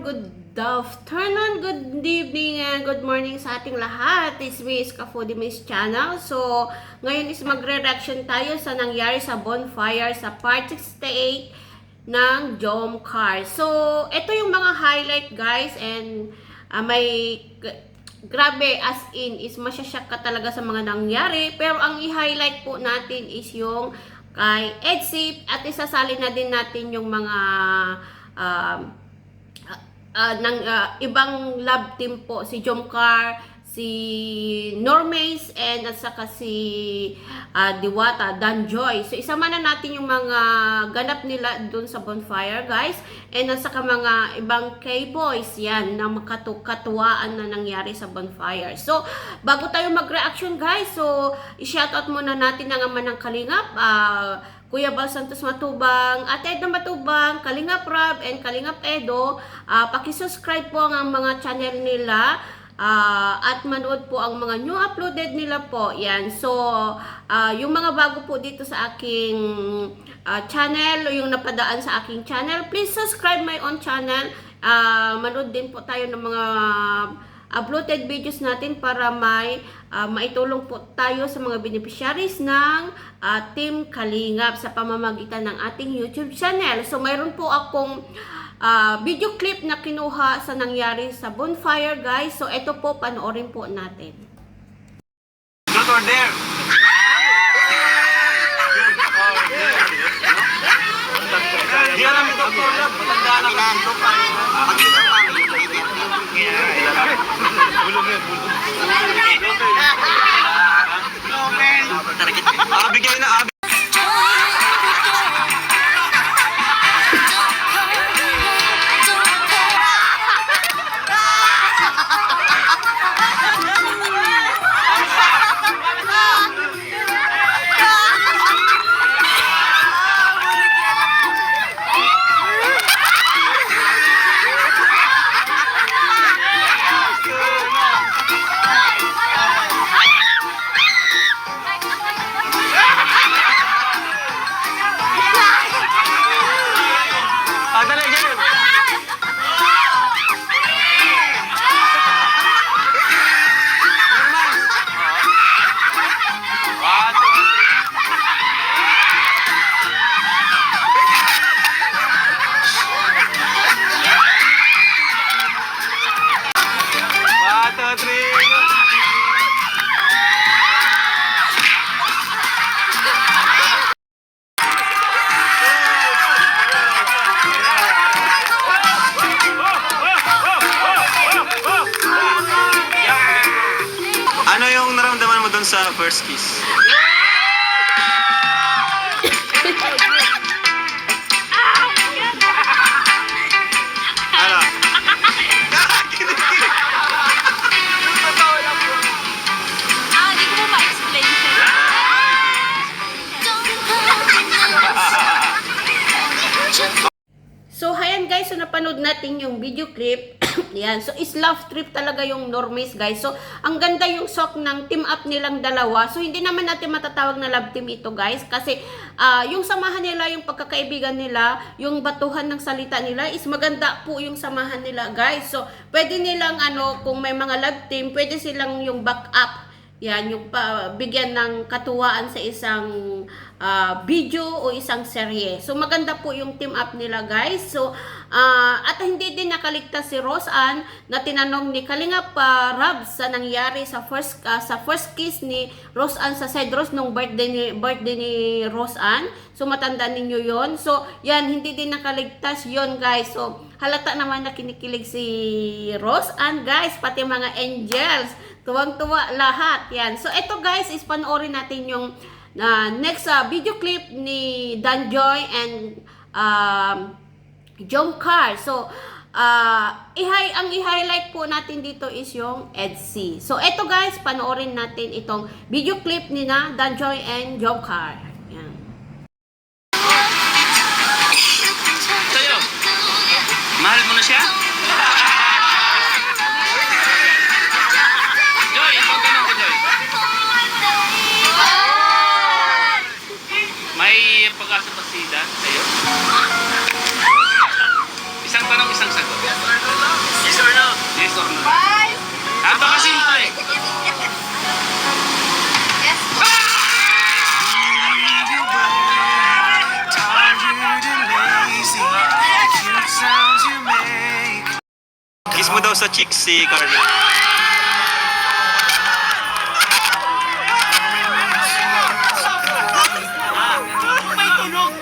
good afternoon, good evening, and good morning sa ating lahat. It's me, Iska Foodie Miss Channel. So, ngayon is magre-reaction tayo sa nangyari sa bonfire sa part 68 ng Jomcar. So, ito yung mga highlight guys, and grabe, as in, is masyasyak ka talaga sa mga nangyari. Pero ang i-highlight po natin is yung kay Edsip, at isasali na din natin yung mga ibang love team po, si Jomcar, si Normace, and at saka si Diwata, Danjoy. So isama na natin yung mga ganap nila dun sa bonfire guys, and at saka mga ibang K-boys yan na makatuwaan na nangyari sa bonfire. So bago tayo mag-reaction guys, so i-shoutout muna natin ang ama ng Kalingap, Kuya Bal Santos Matubang, Ate Edna Matubang, Kalingap Rab, and Kalingap Edo. Paki-subscribe po ang mga channel nila, at manood po ang mga new uploaded nila po. Yan. So, yung mga bago po dito sa aking channel, o yung napadaan sa aking channel, please subscribe my own channel. Manood din po tayo ng mga uploaded videos natin para maitulong po tayo sa mga beneficiaries ng Team Kalingap sa pamamagitan ng ating YouTube channel. So, mayroon po akong video clip na kinuha sa nangyari sa bonfire guys. So, ito po, panoorin po natin. Good order! Hindi alam ito po, matanda na ka dito pa. Pagkita pa. Bulong yan, bulong. Bigay na, ano yung naramdaman mo doon sa first kiss? Ano? Hindi ko mo ma-explain siya. So, hayan guys, so napanood natin yung video clip. Yan. So, is love trip talaga yung Normace guys. So, ang ganda yung sok ng team up nilang dalawa. So, hindi naman natin matatawag na love team ito guys. Kasi, yung samahan nila, yung pagkakaibigan nila, yung batuhan ng salita nila, is maganda po yung samahan nila guys. So, pwede nilang, kung may mga love team, pwede silang yung back up. Yan, yung bigyan ng katuwaan sa isang video o isang serye. So, maganda po yung team up nila, guys. So, at hindi din nakaligtas si Roseanne na tinanong ni Kalingap Rabs sa nangyari sa first kiss ni Roseanne sa Cedros nung birthday ni Roseanne. So, matanda ninyo yon. So, yan, hindi din nakaligtas yon guys. So, halata naman na kinikilig si Roseanne, guys. Pati mga angels. Tuwang-tuwa lahat. Yan. So, ito guys, is panoorin natin yung next video clip ni Danjoy and Jomcar. So, ang i-highlight po natin dito is yung EDC. So, ito guys, panoorin natin itong video clip ni Danjoy and Jomcar. Yan. Sa'yo, mahal mo na siya? Joy, ipag tanong ko, Joy. May pag-asa pa si Dan sa'yo? Isang tanong, isang sagot. Yes or no lang. Yes or no? Yes or no. Five. Napakasimple. Yes. Kiss mo daw sa cheeks si Carla. May tunog.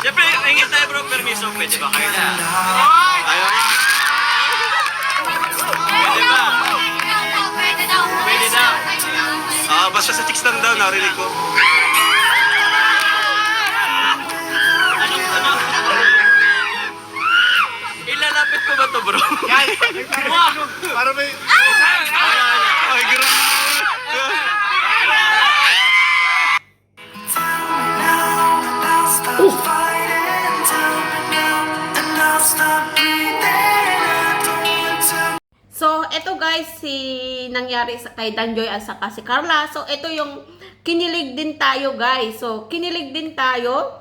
Siyempre, ingit tayo bro, permiso. Pwede ba kayo na? Ayaw na. Pwede ba? Pwede daw. Pwede daw. Basta sa chicks lang daw, narinig ko. Ilalapit ko ba to bro? Para may... Ay, grabe. So, eto guys, si nangyari sa kay Danjoy at saka si Carla. So, eto yung kinilig din tayo guys. So, kinilig din tayo.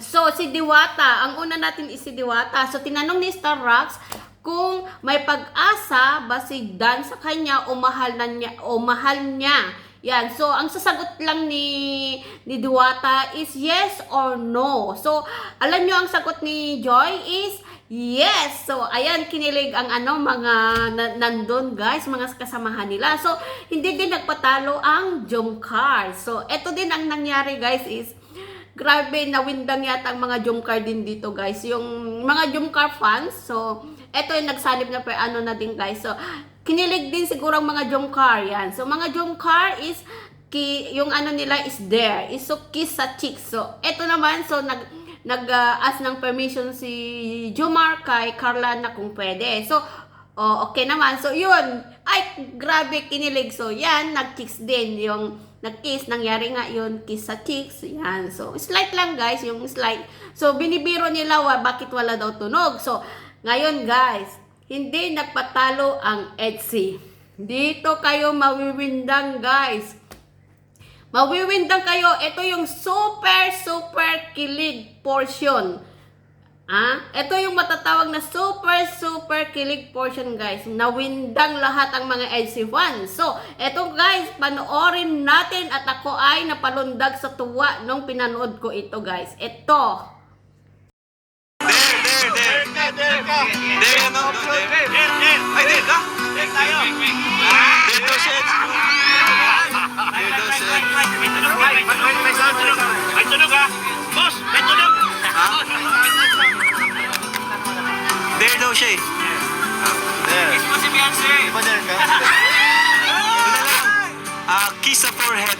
So, si Diwata, ang una natin is si Diwata. So, tinanong ni Star Rocks kung may pag-asa ba si Dan sa kanya o mahal niya. Yan. So, ang sasagot lang ni Diwata is yes or no. So, alam nyo ang sagot ni Joy is yes. So, ayan, kinilig ang mga nandun guys, mga kasamahan nila. So, hindi din nagpatalo ang Jomcar. So, eto din ang nangyari guys is, grabe, nawindang yata ang mga Jomcar din dito guys. Yung mga Jomcar fans. So, eto yung nagsanib na na din guys. So, kinilig din siguro ang mga Jomcar yan. So, mga Jomcar is, yung nila is there. Is so, kiss sa cheeks. So, eto naman, so, nag-ask ng permission si Jomar kay Carla na kung pwede. So, okay naman. So, yun. Ay, grabe, kinilig. So, yan, nag-kiss din. Yung nag-kiss, nangyari nga yun, kiss sa cheeks. Yan. So, slight lang, guys. Yung slight. So, binibiro nila, bakit wala daw tunog. So, ngayon, guys, hindi nagpatalo ang Etsy. Dito kayo mawiwindang, guys. Mawiwindang kayo. Ito yung super kilig portion. Ito yung matatawag na super kilig portion, guys. Nawindang lahat ang mga Etsy fans. So, ito guys, panoorin natin at ako ay napalundag sa tuwa nung pinanood ko ito, guys. Ito. There ano? There. Ay, there ka? There tayo. There daw siya. There daw siya. May tunog ha? Boss, may tunog! There daw siya eh. There. Kiss mo si Beyonce! Di ba there ka? Wala lang. Kiss sa forehead.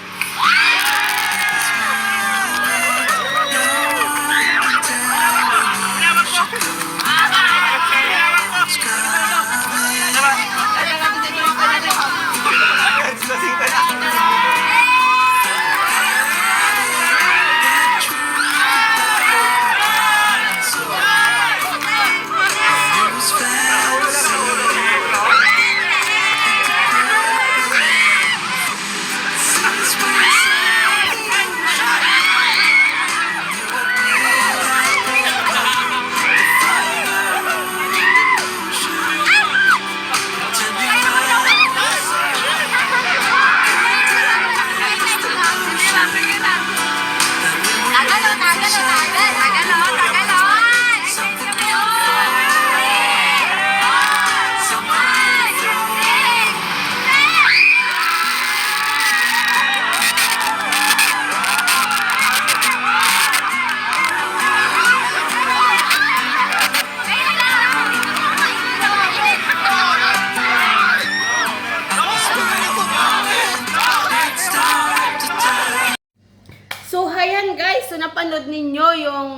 napanood ninyo yung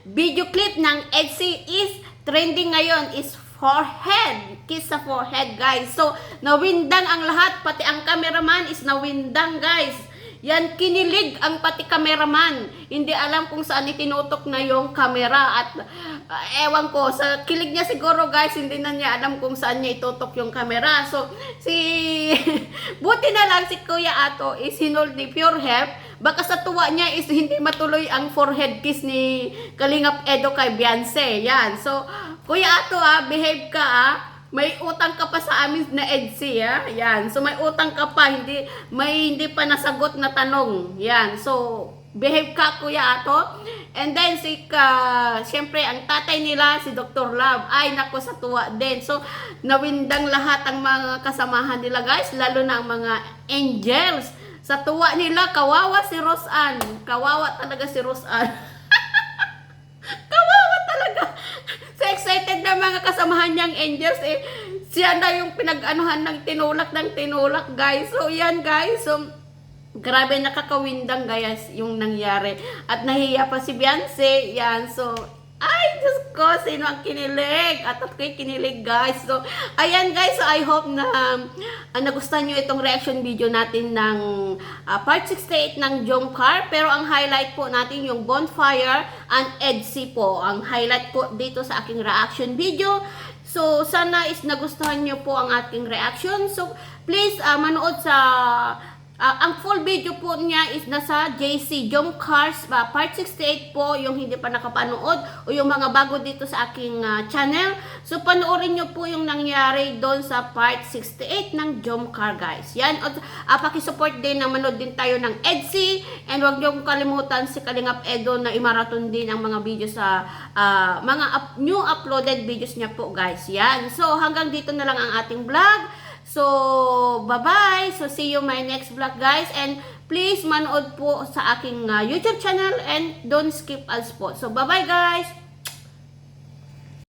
video clip ng Etsy is trending ngayon is forehead. Kiss sa forehead, guys. So, nawindang ang lahat. Pati ang cameraman is nawindang, guys. Yan, kinilig ang pati cameraman. Hindi alam kung saan itinutok na yung camera at ewan ko, sa kilig niya siguro guys, hindi na niya alam kung saan niya itutok yung camera. So, buti na lang si Kuya Ato is hinold ni Pure Health. Baka sa tuwa niya is hindi matuloy ang forehead kiss ni Kalingap Edo kay Beyonce. Yan. So, Kuya Ato behave ka May utang ka pa sa amin na EDSI, Yan. So, may utang ka pa. May hindi pa nasagot na tanong. Yan. So, behave ka, Kuya Ato. And then, siyempre, ang tatay nila, si Dr. Love. Ay, nako, sa tuwa din. So, nawindang lahat ang mga kasamahan nila, guys. Lalo na ang mga angels. Sa tuwa nila, kawawa si Roseanne. Kawawa talaga si Roseanne. Kawawa talaga. So excited na mga kasamahan niyang angels siya na yung pinag-anuhan ng tinulak guys. So yan guys. So grabe nakakawindang guys yung nangyari. At nahiya pa si Beyonce. Yan. So ay, Diyos ko, sino ang kinilig? At ako'y kinilig, guys. So, ayan, guys. So, I hope na nagustuhan nyo itong reaction video natin ng part 68 ng Jomcar. Pero ang highlight po natin yung Bonfire and EDSI po. Ang highlight po dito sa aking reaction video. So, sana is nagustuhan nyo po ang ating reaction. So, please, manood sa... ang full video po niya is nasa JC Jomcars part 68 po, yung hindi pa nakapanood o yung mga bago dito sa aking channel. So panoorin nyo po yung nangyari doon sa part 68 ng Jomcar guys. Yan, pakisupport din na manood din tayo ng EDSI, and huwag nyo kalimutan si Kalingap Edo na imaraton din ang mga video sa mga new uploaded videos niya po guys. Yan, so hanggang dito na lang ang ating vlog. So, bye-bye. So, see you my next vlog, guys. And please, manood po sa aking YouTube channel and don't skip ads po. So, bye-bye, guys.